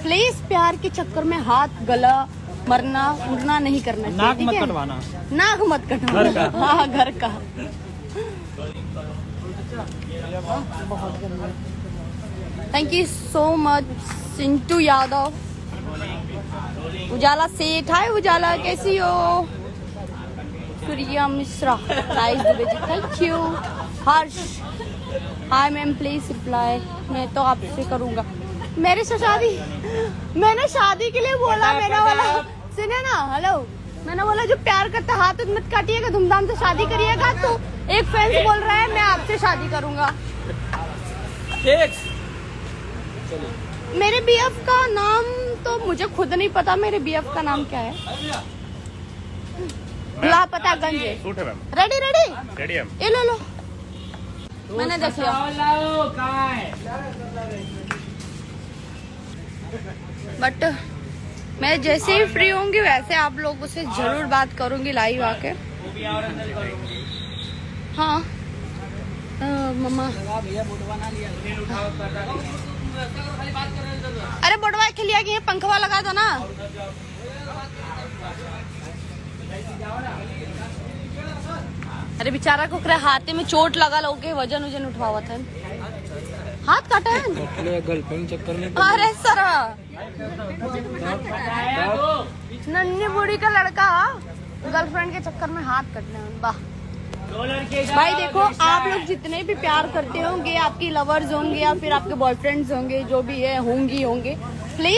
Please प्यार के चक्कर में हाथ गला मरना उड़ना नहीं करना चाहिए। नाक मत कटवाना। नाक मत कटवाना। घर का। हाँ घर का। बहुत गंदा। Thank you so much Chintu Yadav. Ujala Seth, hi Ujala कैसी हो? Surya Mishra, nice Dubey ji, thank you. Harsh, hi ma'am please reply. मैं तो आपसे करूंगा मेरे से शादी। मैंने शादी के लिए बोला, मेरा वाला सुने ना। हेलो, मैंने बोला जो प्यार करता हाथ मत काटिएगा, धूमधाम से शादी करिएगा। तो एक फैंस बोल रहा है मैं आपसे शादी करूंगा। मेरे बीएफ का नाम तो मुझे खुद नहीं पता। मेरे बीएफ का नाम क्या है? लापतागंज। रेडी रेडी रेडी है। ये लो लो, मैंने देख लिया। बट मैं जैसे ही फ्री होंगी वैसे आप लोगों से जरूर बात करूंगी लाइव आके। हाँ मम्मा, अरे बोटवा के लिया कि ये पंखवा लगा दो ना। अरे बेचारा को हाथे में चोट लगा, लोगे वजन वजन उठवावत है। हाथ काटा है गर्लफ्रेंड चक्कर में। अरे सर नन्ही बूढ़ी का लड़का गर्लफ्रेंड के चक्कर में हाथ कटने में। वाह भाई देखो, आप लोग जितने भी प्यार करते होंगे, आपकी लवर्स होंगे या फिर आपके बॉयफ्रेंड्स होंगे, जो भी है होंगी होंगे,